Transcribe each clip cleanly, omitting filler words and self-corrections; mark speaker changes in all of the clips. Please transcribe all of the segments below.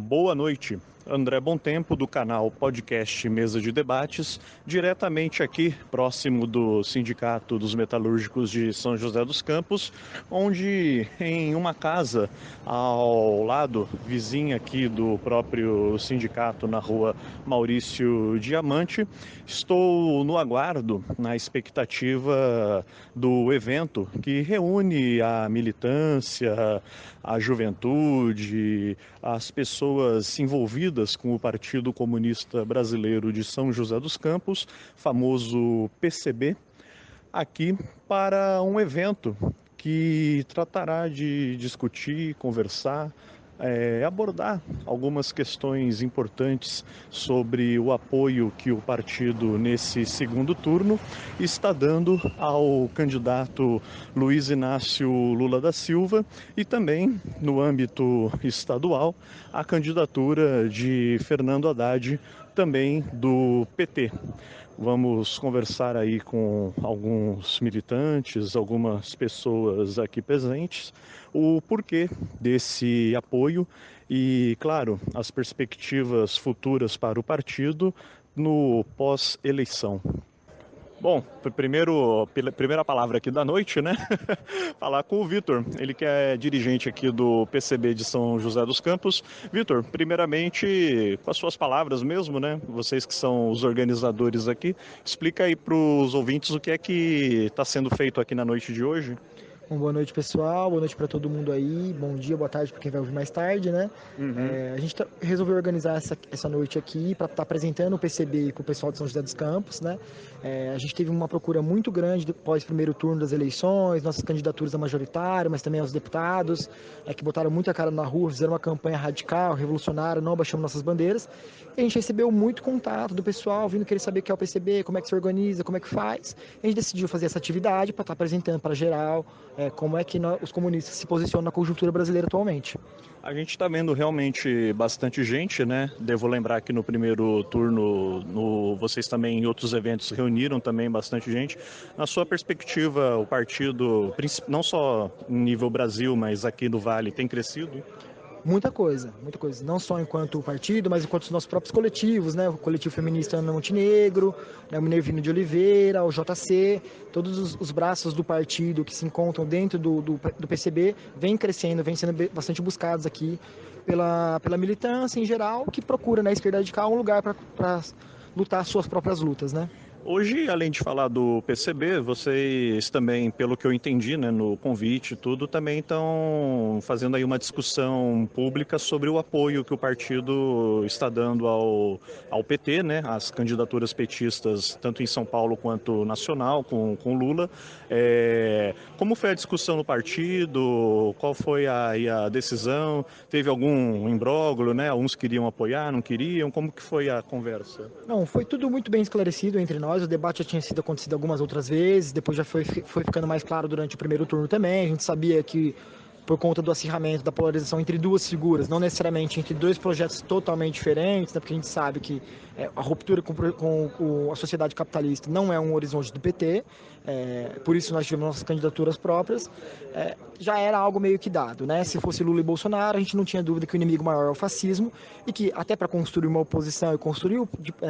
Speaker 1: Boa noite, André Bontempo do canal Podcast Mesa de Debates, diretamente aqui próximo do Sindicato dos Metalúrgicos de São José dos Campos, onde em uma casa ao lado, vizinha aqui do próprio sindicato na rua Maurício Diamante, estou no aguardo, na expectativa do evento que reúne a militância, a juventude, as pessoas envolvidas com o Partido Comunista Brasileiro de São José dos Campos, famoso PCB, aqui para um evento que tratará de discutir, conversar, abordar algumas questões importantes sobre o apoio que o partido, nesse segundo turno, está dando ao candidato Luiz Inácio Lula da Silva e também, no âmbito estadual, a candidatura de Fernando Haddad, também do PT. Vamos conversar aí com alguns militantes, algumas pessoas aqui presentes, o porquê desse apoio e, claro, as perspectivas futuras para o partido no pós-eleição. Bom, primeira palavra aqui da noite, né? Falar com o Vitor, ele que é dirigente aqui do PCB de São José dos Campos. Vitor, primeiramente, com as suas palavras mesmo, né? Vocês que são os organizadores aqui, explica aí para os ouvintes o que é que está sendo feito aqui na noite de hoje.
Speaker 2: Boa noite, pessoal. Boa noite para todo mundo aí. Bom dia, boa tarde para quem vai ouvir mais tarde, né? A gente resolveu organizar essa noite aqui para estar apresentando o PCB com o pessoal de São José dos Campos, né? A gente teve uma procura muito grande depois do primeiro turno das eleições, nossas candidaturas a majoritário, mas também aos deputados, que botaram muita cara na rua, fizeram uma campanha radical, revolucionária, não abaixamos nossas bandeiras. E a gente recebeu muito contato do pessoal, vindo querer saber o que é o PCB, como é que se organiza, como é que faz. A gente decidiu fazer essa atividade para estar apresentando para geral como é que os comunistas se posicionam na conjuntura brasileira atualmente.
Speaker 1: A gente está vendo realmente bastante gente, né? Devo lembrar que no primeiro turno, vocês também em outros eventos reuniram também bastante gente. Na sua perspectiva, o partido, não só em nível Brasil, mas aqui no Vale, tem crescido?
Speaker 2: Muita coisa, não só enquanto partido, mas enquanto os nossos próprios coletivos, né? O coletivo feminista Ana Montenegro, né? O Minervino de Oliveira, o JC, todos os braços do partido que se encontram dentro do PCB vêm crescendo, vêm sendo bastante buscados aqui pela militância em geral, que procura na esquerda radical um lugar para lutar suas próprias lutas, né?
Speaker 1: Hoje, além de falar do PCB, vocês também, pelo que eu entendi, né, no convite e tudo, também estão fazendo aí uma discussão pública sobre o apoio que o partido está dando ao PT, né, às candidaturas petistas, tanto em São Paulo quanto nacional, com Lula. Como foi a discussão no partido? Qual foi a decisão? Teve algum imbróglio, né? Alguns queriam apoiar, não queriam? Como que foi a conversa?
Speaker 2: Não, foi tudo muito bem esclarecido entre nós. O debate já tinha sido acontecido algumas outras vezes, depois já foi ficando mais claro durante o primeiro turno também. A gente sabia que, por conta do acirramento, da polarização entre duas figuras, não necessariamente entre dois projetos totalmente diferentes, né, porque a gente sabe que a ruptura com a sociedade capitalista não é um horizonte do PT, por isso nós tivemos nossas candidaturas próprias, já era algo meio que dado, né? Se fosse Lula e Bolsonaro, a gente não tinha dúvida que o inimigo maior é o fascismo e que até para construir uma oposição e construir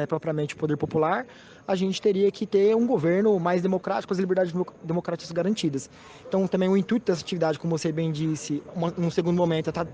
Speaker 2: propriamente o poder popular, a gente teria que ter um governo mais democrático, com as liberdades democráticas garantidas. Então também o intuito dessa atividade, como você bem disse, num segundo momento está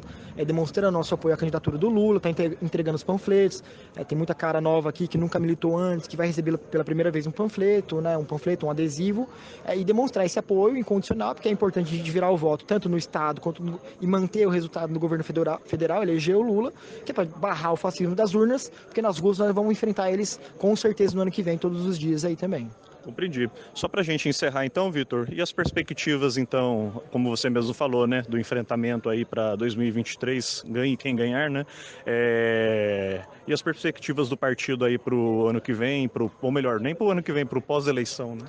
Speaker 2: demonstrando nosso apoio à candidatura do Lula, está entregando os panfletos, tem muita cara nova aqui que nunca militou antes, que vai receber pela primeira vez um panfleto, né, um adesivo, e demonstrar esse apoio incondicional, porque é importante a gente virar o voto, tanto no Estado quanto e manter o resultado no governo federal, eleger o Lula, que é para barrar o fascismo das urnas, porque nas ruas nós vamos enfrentar eles com certeza no ano que vem, todos os dias aí também.
Speaker 1: Compreendi. Só para a gente encerrar então, Vitor, e as perspectivas então, como você mesmo falou, né, do enfrentamento aí para 2023, ganhe quem ganhar, né? E as perspectivas do partido aí para o ano que vem, ou melhor, nem para o ano que vem, para o pós-eleição, né?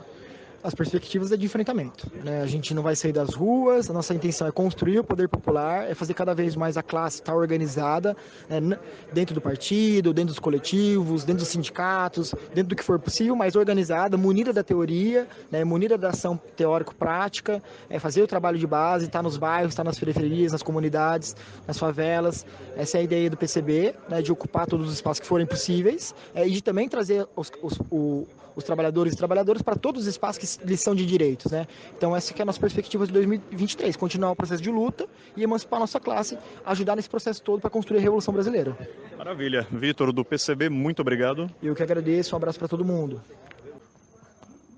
Speaker 2: As perspectivas é de enfrentamento, né? A gente não vai sair das ruas, a nossa intenção é construir o poder popular, é fazer cada vez mais a classe estar organizada, né? Dentro do partido, dentro dos coletivos, dentro dos sindicatos, dentro do que for possível, mas organizada, munida da teoria, né? Munida da ação teórico-prática, fazer o trabalho de base, estar nos bairros, estar nas periferias, nas comunidades, nas favelas. Essa é a ideia do PCB, né? De ocupar todos os espaços que forem possíveis e de também trazer os trabalhadores e trabalhadoras para todos os espaços que lhes são de direitos, né? Então essa que é a nossa perspectiva de 2023, continuar o processo de luta e emancipar a nossa classe, ajudar nesse processo todo para construir a Revolução Brasileira.
Speaker 1: Maravilha. Vitor, do PCB, muito obrigado.
Speaker 2: Eu que agradeço, um abraço para todo mundo.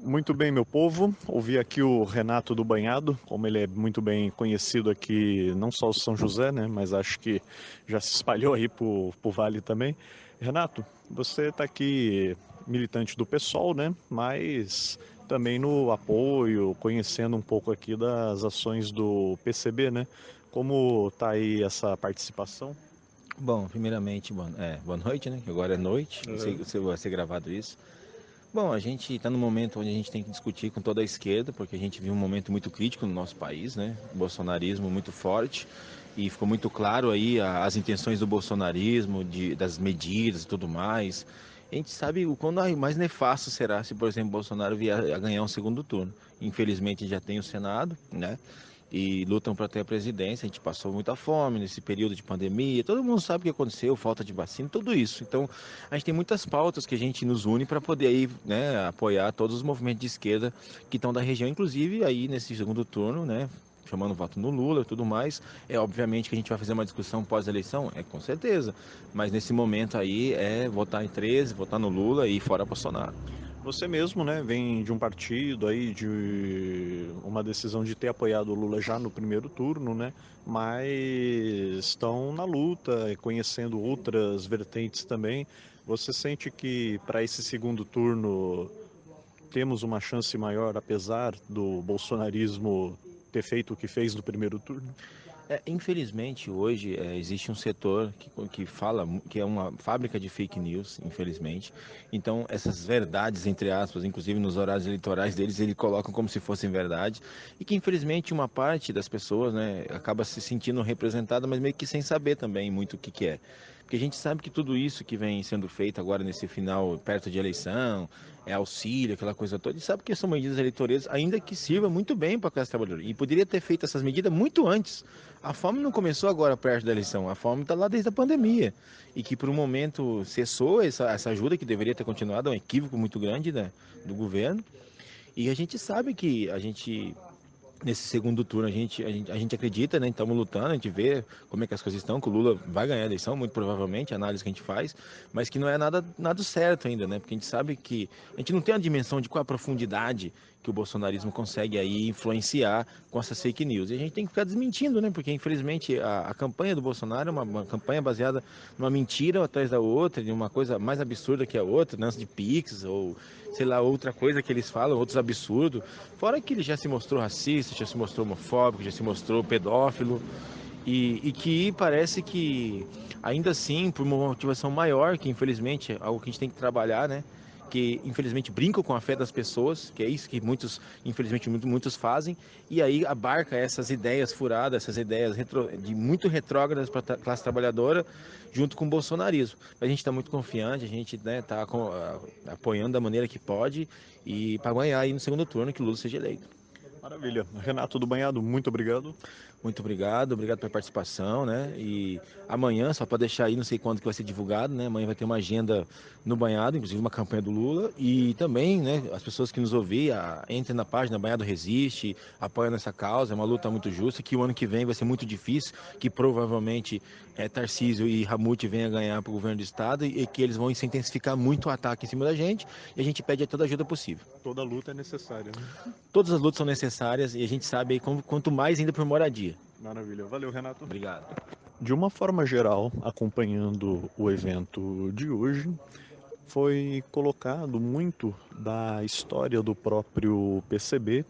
Speaker 1: Muito bem, meu povo. Ouvi aqui o Renato do Banhado, como ele é muito bem conhecido aqui, não só o São José, né, mas acho que já se espalhou aí pro Vale também. Renato, você está aqui militante do PSOL, né, mas também no apoio, conhecendo um pouco aqui das ações do PCB, né? Como está aí essa participação?
Speaker 3: Bom, primeiramente, boa noite, né? Que agora é noite, se vai ser gravado isso. Bom, a gente está num momento onde a gente tem que discutir com toda a esquerda, porque a gente viu um momento muito crítico no nosso país, né? O bolsonarismo muito forte, e ficou muito claro aí as intenções do bolsonarismo, das medidas e tudo mais. A gente sabe o quão mais nefasto será se, por exemplo, Bolsonaro vier a ganhar um segundo turno. Infelizmente já tem o Senado, né? E lutam para ter a presidência. A gente passou muita fome nesse período de pandemia, todo mundo sabe o que aconteceu, falta de vacina, tudo isso. Então, a gente tem muitas pautas que a gente nos une para poder aí, né, apoiar todos os movimentos de esquerda que estão da região, inclusive aí nesse segundo turno, né, chamando voto no Lula e tudo mais. É obviamente que a gente vai fazer uma discussão pós-eleição, com certeza, mas nesse momento aí é votar em 13, votar no Lula e fora Bolsonaro.
Speaker 1: Você mesmo, né, vem de um partido aí, de uma decisão de ter apoiado o Lula já no primeiro turno, né, mas estão na luta, conhecendo outras vertentes também. Você sente que para esse segundo turno temos uma chance maior, apesar do bolsonarismo ter feito o que fez no primeiro turno?
Speaker 3: Infelizmente, hoje existe um setor que fala que é uma fábrica de fake news, infelizmente. Então, essas verdades, entre aspas, inclusive nos horários eleitorais deles, eles colocam como se fossem verdade. E que, infelizmente, uma parte das pessoas, né, acaba se sentindo representada, mas meio que sem saber também muito o que é. Porque a gente sabe que tudo isso que vem sendo feito agora nesse final, perto de eleição, auxílio, aquela coisa toda, e sabe que são medidas eleitoreiras, ainda que sirva muito bem para a classe trabalhadora. E poderia ter feito essas medidas muito antes. A fome não começou agora perto da eleição, a fome está lá desde a pandemia. E que por um momento cessou essa ajuda que deveria ter continuado, é um equívoco muito grande, né, do governo. E a gente sabe que nesse segundo turno a gente acredita, né? Estamos lutando, a gente vê como é que as coisas estão, que o Lula vai ganhar a eleição, muito provavelmente, a análise que a gente faz, mas que não é nada certo ainda, né? Porque a gente sabe que a gente não tem a dimensão de qual a profundidade que o bolsonarismo consegue aí influenciar com essas fake news. E a gente tem que ficar desmentindo, né? Porque infelizmente a campanha do Bolsonaro é uma campanha baseada numa mentira atrás da outra, de uma coisa mais absurda que a outra, né? De Pix ou sei lá, outra coisa que eles falam, outros absurdos. Fora que ele já se mostrou racista, já se mostrou homofóbico, já se mostrou pedófilo. E que parece que, ainda assim, por uma motivação maior, que infelizmente é algo que a gente tem que trabalhar, né? Que infelizmente brincam com a fé das pessoas, que é isso que muitos, infelizmente, muitos fazem, e aí abarca essas ideias furadas, essas ideias de muito retrógradas para a classe trabalhadora, junto com o bolsonarismo. A gente está muito confiante, a gente está apoiando da maneira que pode, e para ganhar aí no segundo turno que o Lula seja eleito.
Speaker 1: Maravilha. Renato do Banhado, muito obrigado.
Speaker 3: Muito obrigado pela participação, né? E amanhã, só para deixar aí, não sei quando que vai ser divulgado, né? Amanhã vai ter uma agenda no Banhado, inclusive uma campanha do Lula. E também, né, as pessoas que nos ouvem, entrem na página Banhado Resiste, apoiam essa causa, é uma luta muito justa, que o ano que vem vai ser muito difícil, que provavelmente Tarcísio e Ramute venham ganhar para o governo do estado e que eles vão se intensificar muito o ataque em cima da gente, e a gente pede toda a ajuda possível.
Speaker 1: Toda luta é necessária, né?
Speaker 3: Todas as lutas são necessárias e a gente sabe aí quanto mais ainda por moradia.
Speaker 1: Maravilha. Valeu, Renato.
Speaker 3: Obrigado.
Speaker 1: De uma forma geral, acompanhando o evento de hoje, foi colocado muito da história do próprio PCB,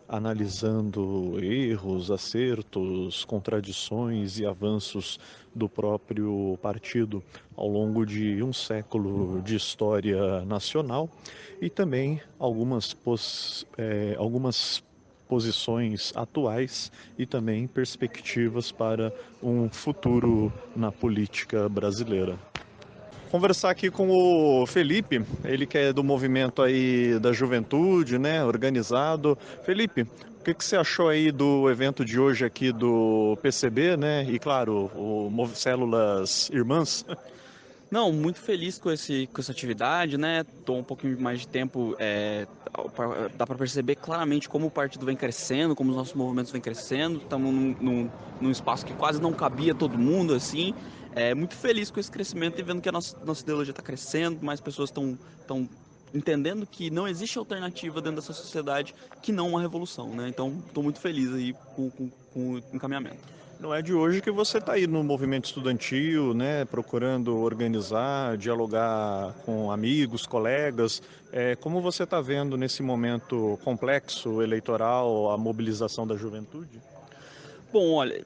Speaker 1: analisando erros, acertos, contradições e avanços do próprio partido ao longo de um século de história nacional e também algumas posições atuais e também perspectivas para um futuro na política brasileira. Conversar aqui com o Felipe, ele que é do movimento aí da juventude, né, organizado. Felipe, o que você achou aí do evento de hoje aqui do PCB, né, e claro, o Células Irmãs?
Speaker 4: Não, muito feliz com essa atividade, né? Tô um pouquinho mais de tempo, dá para perceber claramente como o partido vem crescendo, como os nossos movimentos vêm crescendo. Estamos num espaço que quase não cabia todo mundo, assim. Muito feliz com esse crescimento e vendo que a nossa ideologia está crescendo, mais pessoas estão entendendo que não existe alternativa dentro dessa sociedade que não uma revolução, né? Então, estou muito feliz aí com o encaminhamento.
Speaker 1: Não é de hoje que você está aí no movimento estudantil, né, procurando organizar, dialogar com amigos, colegas. Como você está vendo nesse momento complexo eleitoral a mobilização da juventude?
Speaker 4: Bom, olha,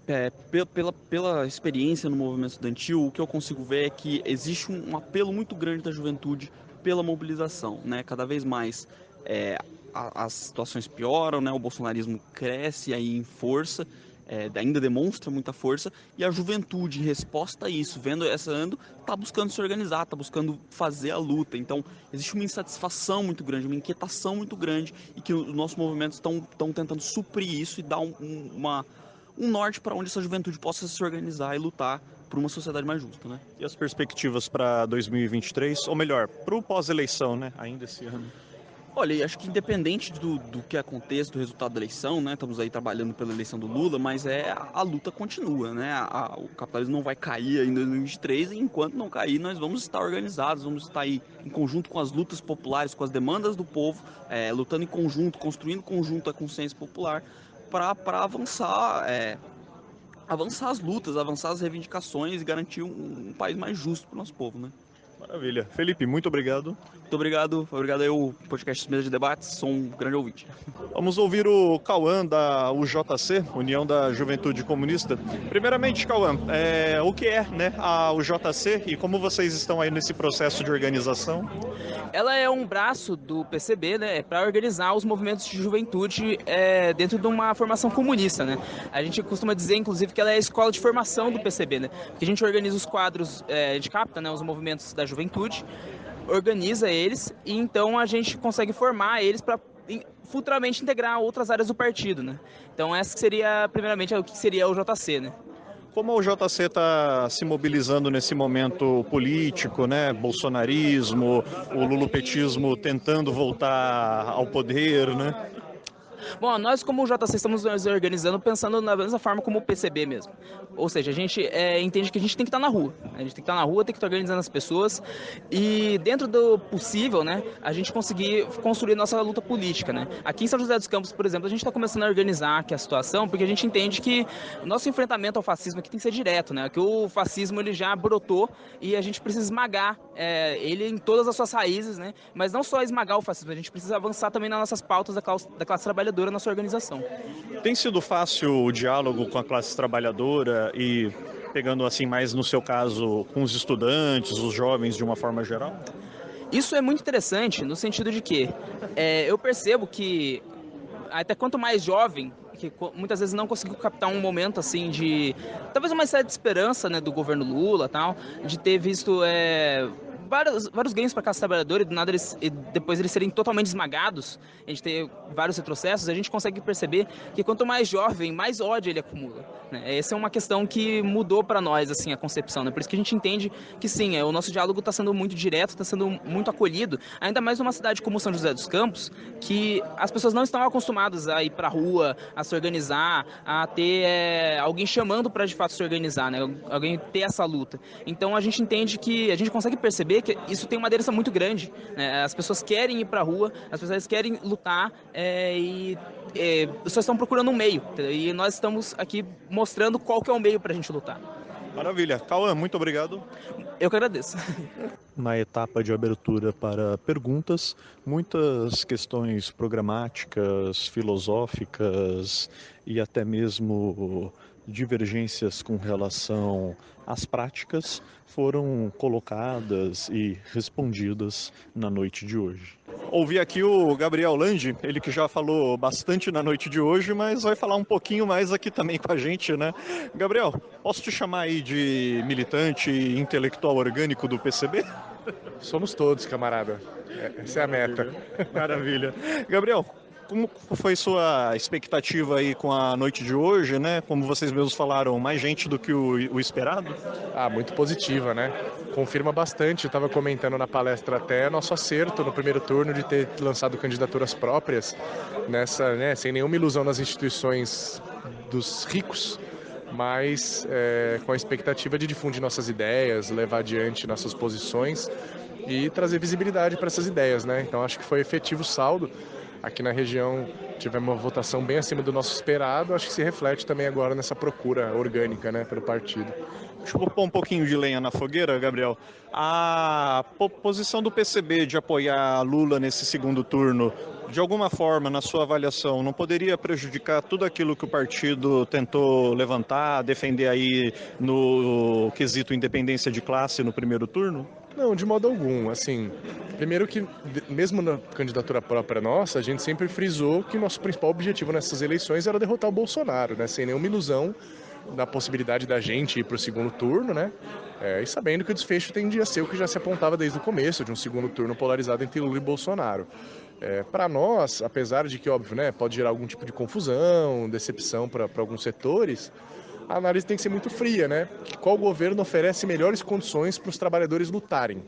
Speaker 4: pela experiência no movimento estudantil, o que eu consigo ver é que existe um apelo muito grande da juventude pela mobilização, né? Cada vez mais as situações pioram, né? O bolsonarismo cresce aí em força, ainda demonstra muita força, e a juventude, em resposta a isso, vendo essa ando, está buscando se organizar, está buscando fazer a luta. Então, existe uma insatisfação muito grande, uma inquietação muito grande, e que os nossos movimentos estão tentando suprir isso e dar um norte para onde essa juventude possa se organizar e lutar por uma sociedade mais justa, né?
Speaker 1: E as perspectivas para 2023, ou melhor, para o pós-eleição, né? Ainda esse ano.
Speaker 4: Olha, acho que independente do que aconteça, do resultado da eleição, né? Estamos aí trabalhando pela eleição do Lula, mas a luta continua, né? O capitalismo não vai cair em 2023 e enquanto não cair, nós vamos estar organizados, vamos estar aí em conjunto com as lutas populares, com as demandas do povo, lutando em conjunto, construindo conjunto a consciência popular para avançar as lutas, avançar as reivindicações e garantir um país mais justo para o nosso povo, né?
Speaker 1: Maravilha. Felipe, muito obrigado.
Speaker 4: Muito obrigado aí o podcast Mesa de Debates, sou um grande ouvinte.
Speaker 1: Vamos ouvir o Cauã da UJC, União da Juventude Comunista. Primeiramente, Cauã, o que é, né, a UJC e como vocês estão aí nesse processo de organização?
Speaker 5: Ela é um braço do PCB, né, para organizar os movimentos de juventude dentro de uma formação comunista, né? A gente costuma dizer, inclusive, que ela é a escola de formação do PCB, né? Porque a gente organiza os quadros, a gente capta, né, os movimentos da juventude, organiza eles e então a gente consegue formar eles para futuramente integrar outras áreas do partido, né? Então essa que seria, primeiramente, o que seria o JC, né?
Speaker 1: Como o JC está se mobilizando nesse momento político, né? Bolsonarismo, o lulopetismo tentando voltar ao poder, né?
Speaker 5: Bom, nós como JC estamos nos organizando pensando na mesma forma como o PCB mesmo. Ou seja, a gente entende que a gente tem que estar na rua. A gente tem que estar na rua, tem que estar organizando as pessoas e dentro do possível, né, a gente conseguir construir nossa luta política, né. Aqui em São José dos Campos, por exemplo, a gente está começando a organizar aqui a situação porque a gente entende que o nosso enfrentamento ao fascismo aqui tem que ser direto, né, que o fascismo ele já brotou e a gente precisa esmagar ele em todas as suas raízes, né, mas não só esmagar o fascismo, a gente precisa avançar também nas nossas pautas da classe trabalhadora na sua organização.
Speaker 1: Tem sido fácil o diálogo com a classe trabalhadora e pegando assim mais no seu caso com os estudantes, os jovens de uma forma geral?
Speaker 5: Isso é muito interessante no sentido de que eu percebo que até quanto mais jovem, que muitas vezes não conseguiu captar um momento assim de talvez uma certa esperança, né, do governo Lula, tal, de ter visto vários ganhos para a classe trabalhadora e do nada depois eles serem totalmente esmagados, a gente ter vários retrocessos, a gente consegue perceber que quanto mais jovem, mais ódio ele acumula, né? Essa é uma questão que mudou para nós assim a concepção, né? Por isso que a gente entende que sim, o nosso diálogo está sendo muito direto, está sendo muito acolhido, ainda mais numa cidade como São José dos Campos, que as pessoas não estão acostumadas a ir para a rua, a se organizar, a ter alguém chamando para de fato se organizar, né? Alguém ter essa luta. Então a gente entende que a gente consegue perceber que isso tem uma aderência muito grande, né? As pessoas querem ir para a rua, as pessoas querem lutar e as pessoas estão procurando um meio, e nós estamos aqui mostrando qual que é o meio para a gente lutar.
Speaker 1: Maravilha. Cauã, muito obrigado.
Speaker 5: Eu que agradeço.
Speaker 1: na etapa de abertura para perguntas, muitas questões programáticas, filosóficas e até mesmo divergências com relação às práticas foram colocadas e respondidas na noite de hoje. Ouvi aqui o Gabriel Landi, ele que já falou bastante na noite de hoje, mas vai falar um pouquinho mais aqui também com a gente, né? Gabriel, posso te chamar aí de militante intelectual orgânico do PCB?
Speaker 6: Somos todos, camarada. Essa é a meta.
Speaker 1: Maravilha. Gabriel, como foi sua expectativa aí com a noite de hoje, né? Como vocês mesmos falaram, mais gente do que o esperado?
Speaker 6: Muito positiva, né? Confirma bastante, eu estava comentando na palestra até nosso acerto no primeiro turno de ter lançado candidaturas próprias, nessa, né, sem nenhuma ilusão nas instituições dos ricos, mas com a expectativa de difundir nossas ideias, levar adiante nossas posições e trazer visibilidade para essas ideias, né? Então acho que foi efetivo o saldo. Aqui na região tivemos uma votação bem acima do nosso esperado, acho que se reflete também agora nessa procura orgânica, né, pelo partido.
Speaker 1: Deixa eu pôr um pouquinho de lenha na fogueira, Gabriel. A posição do PCB de apoiar Lula nesse segundo turno, de alguma forma, na sua avaliação, não poderia prejudicar tudo aquilo que o partido tentou levantar, defender aí no quesito independência de classe no primeiro turno?
Speaker 6: Não, de modo algum. Assim, primeiro que, mesmo na candidatura própria nossa, a gente sempre frisou que o nosso principal objetivo nessas eleições era derrotar o Bolsonaro, né? Sem nenhuma ilusão da possibilidade da gente ir para o segundo turno, né? E sabendo que o desfecho tendia a ser o que já se apontava desde o começo, de um segundo turno polarizado entre Lula e Bolsonaro. Para nós, apesar de que, óbvio, né, pode gerar algum tipo de confusão, decepção para alguns setores, a análise tem que ser muito fria, né? Qual governo oferece melhores condições para os trabalhadores lutarem?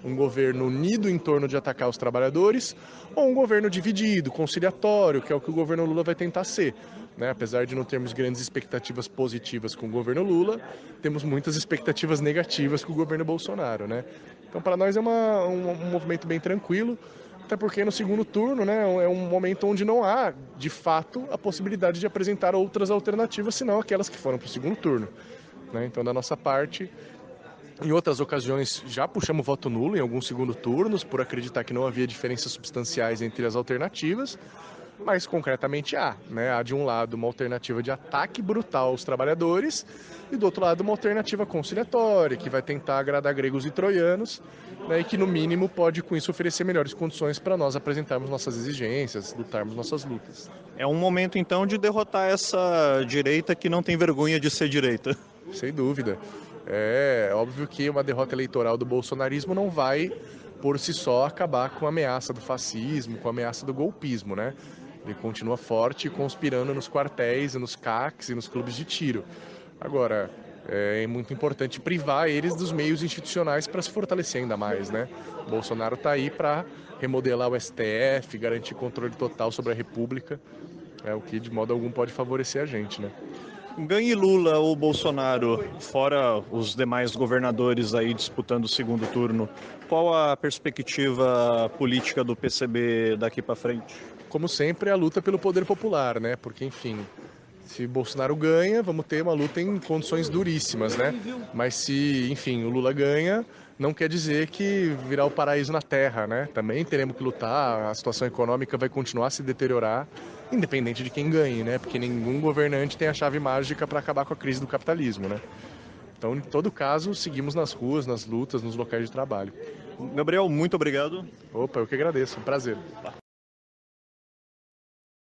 Speaker 6: Um governo unido em torno de atacar os trabalhadores ou um governo dividido, conciliatório, que é o que o governo Lula vai tentar ser, né? Apesar de não termos grandes expectativas positivas com o governo Lula, temos muitas expectativas negativas com o governo Bolsonaro, né? Então, para nós é um movimento bem tranquilo, até porque no segundo turno, né, é um momento onde não há, de fato, a possibilidade de apresentar outras alternativas, senão aquelas que foram para o segundo turno, né? Então, da nossa parte, em outras ocasiões já puxamos voto nulo em alguns segundo turnos, por acreditar que não havia diferenças substanciais entre as alternativas, mas concretamente há, né? Há de um lado uma alternativa de ataque brutal aos trabalhadores e do outro lado uma alternativa conciliatória, que vai tentar agradar gregos e troianos, né? E que no mínimo pode com isso oferecer melhores condições para nós apresentarmos nossas exigências, lutarmos nossas lutas.
Speaker 1: É um momento então de derrotar essa direita que não tem vergonha de ser direita.
Speaker 6: Sem dúvida. É óbvio que uma derrota eleitoral do bolsonarismo não vai, por si só, acabar com a ameaça do fascismo, com a ameaça do golpismo, né? Ele continua forte, conspirando nos quartéis, nos CACs e nos clubes de tiro. Agora, é muito importante privar eles dos meios institucionais para se fortalecer ainda mais, né? O Bolsonaro está aí para remodelar o STF, garantir controle total sobre a República, o que de modo algum pode favorecer a gente, né?
Speaker 1: Ganhe Lula ou Bolsonaro, fora os demais governadores aí disputando o segundo turno, qual a perspectiva política do PCB daqui para frente?
Speaker 6: Como sempre, a luta pelo poder popular, né? Porque, enfim, se Bolsonaro ganha, vamos ter uma luta em condições duríssimas, né? Mas se, enfim, o Lula ganha, não quer dizer que virá o paraíso na terra, né? Também teremos que lutar, a situação econômica vai continuar a se deteriorar, independente de quem ganhe, né? Porque nenhum governante tem a chave mágica para acabar com a crise do capitalismo, né? Então, em todo caso, seguimos nas ruas, nas lutas, nos locais de trabalho.
Speaker 1: Gabriel, muito obrigado.
Speaker 6: Opa, eu que agradeço, um prazer.